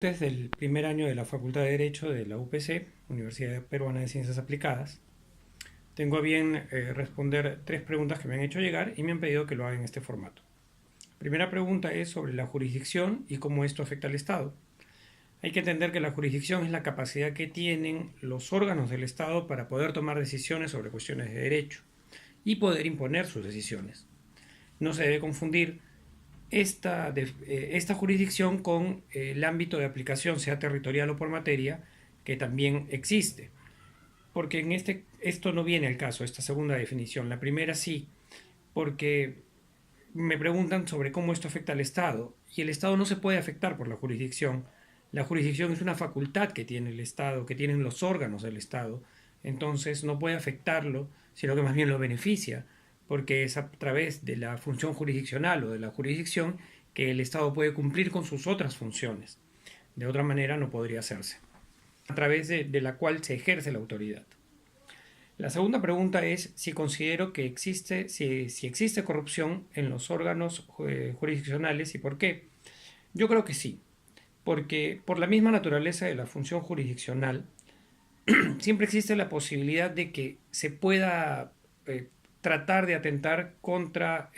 Desde el primer año de la Facultad de Derecho de la UPC, Universidad Peruana de Ciencias Aplicadas, tengo a bien responder tres preguntas que me han hecho llegar y me han pedido que lo haga en este formato. La primera pregunta es sobre la jurisdicción y cómo esto afecta al Estado. Hay que entender que la jurisdicción es la capacidad que tienen los órganos del Estado para poder tomar decisiones sobre cuestiones de derecho y poder imponer sus decisiones. No se debe confundir esta jurisdicción con el ámbito de aplicación, sea territorial o por materia, que también existe. Porque esto no viene al caso, esta segunda definición. La primera sí, porque me preguntan sobre cómo esto afecta al Estado. Y el Estado no se puede afectar por la jurisdicción. La jurisdicción es una facultad que tiene el Estado, que tienen los órganos del Estado. Entonces no puede afectarlo, sino que más bien lo beneficia, porque es a través de la función jurisdiccional o de la jurisdicción que el Estado puede cumplir con sus otras funciones. De otra manera no podría hacerse, a través de la cual se ejerce la autoridad. La segunda pregunta es si considero que si existe corrupción en los órganos jurisdiccionales y por qué. Yo creo que sí, porque por la misma naturaleza de la función jurisdiccional, siempre existe la posibilidad de que se pueda tratar de atentar contra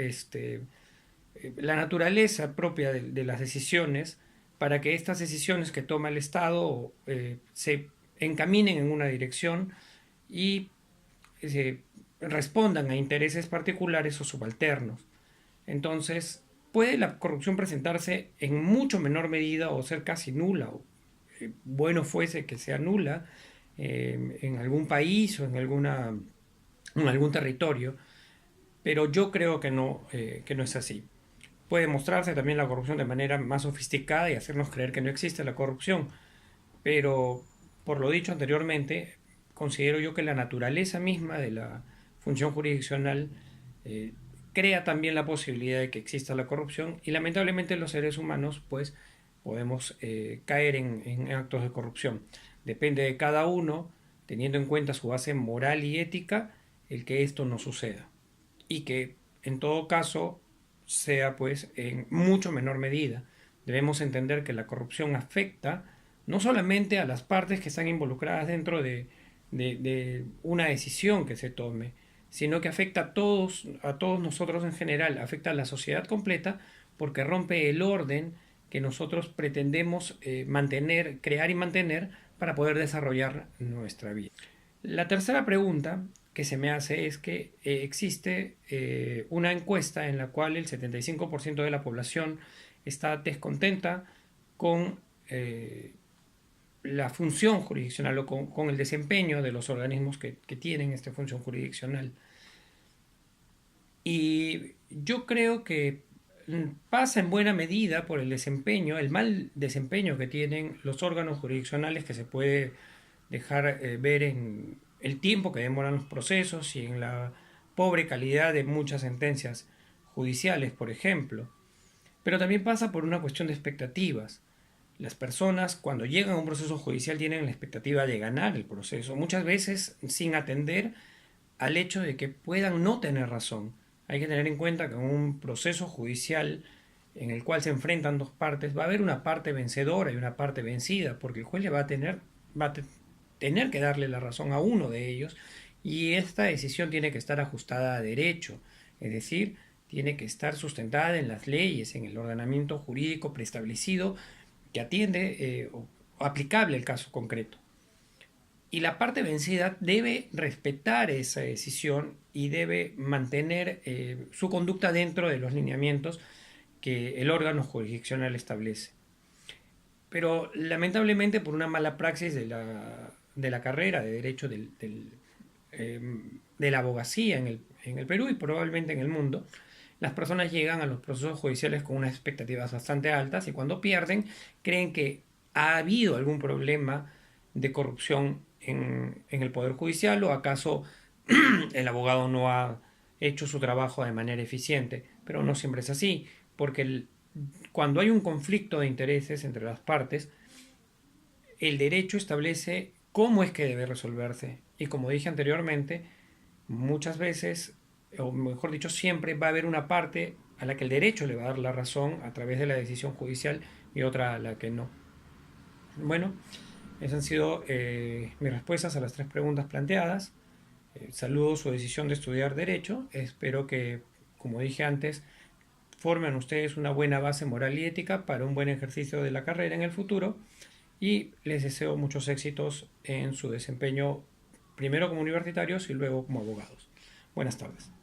la naturaleza propia de las decisiones para que estas decisiones que toma el Estado se encaminen en una dirección y se respondan a intereses particulares o subalternos. Entonces, puede la corrupción presentarse en mucho menor medida o ser casi nula, o bueno fuese que sea nula en algún país o en algún territorio, pero yo creo que no es así. Puede mostrarse también la corrupción de manera más sofisticada y hacernos creer que no existe la corrupción, pero por lo dicho anteriormente, considero yo que la naturaleza misma de la función jurisdiccional eh, crea también la posibilidad de que exista la corrupción y lamentablemente los seres humanos pues podemos caer en actos de corrupción. Depende de cada uno, teniendo en cuenta su base moral y ética, el que esto no suceda y que en todo caso sea pues en mucho menor medida. Debemos entender que la corrupción afecta no solamente a las partes que están involucradas dentro de una decisión que se tome, sino que afecta a todos nosotros en general, afecta a la sociedad completa porque rompe el orden que nosotros pretendemos mantener, crear y mantener para poder desarrollar nuestra vida. La tercera pregunta que se me hace es que existe una encuesta en la cual el 75% de la población está descontenta con la función jurisdiccional o con el desempeño de los organismos que tienen esta función jurisdiccional. Y yo creo que pasa en buena medida por el desempeño, el mal desempeño que tienen los órganos jurisdiccionales que se puede dejar ver en el tiempo que demoran los procesos y en la pobre calidad de muchas sentencias judiciales, por ejemplo. Pero también pasa por una cuestión de expectativas. Las personas cuando llegan a un proceso judicial tienen la expectativa de ganar el proceso, muchas veces sin atender al hecho de que puedan no tener razón. Hay que tener en cuenta que en un proceso judicial en el cual se enfrentan dos partes va a haber una parte vencedora y una parte vencida, porque el juez le va a tener que darle la razón a uno de ellos y esta decisión tiene que estar ajustada a derecho, es decir, tiene que estar sustentada en las leyes, en el ordenamiento jurídico preestablecido que atiende o aplicable al caso concreto. Y la parte vencida debe respetar esa decisión y debe mantener su conducta dentro de los lineamientos que el órgano jurisdiccional establece. Pero lamentablemente por una mala praxis de la carrera de derecho de la abogacía en el Perú y probablemente en el mundo, las personas llegan a los procesos judiciales con unas expectativas bastante altas y cuando pierden creen que ha habido algún problema de corrupción en el Poder Judicial o acaso el abogado no ha hecho su trabajo de manera eficiente, pero no siempre es así, porque cuando hay un conflicto de intereses entre las partes, el derecho establece cómo es que debe resolverse y como dije anteriormente, muchas veces, o mejor dicho, siempre va a haber una parte a la que el derecho le va a dar la razón a través de la decisión judicial y otra a la que no. Bueno, esas han sido mis respuestas a las tres preguntas planteadas. Saludo su decisión de estudiar Derecho. Espero que, como dije antes, formen ustedes una buena base moral y ética para un buen ejercicio de la carrera en el futuro y les deseo muchos éxitos en su desempeño primero como universitarios y luego como abogados. Buenas tardes.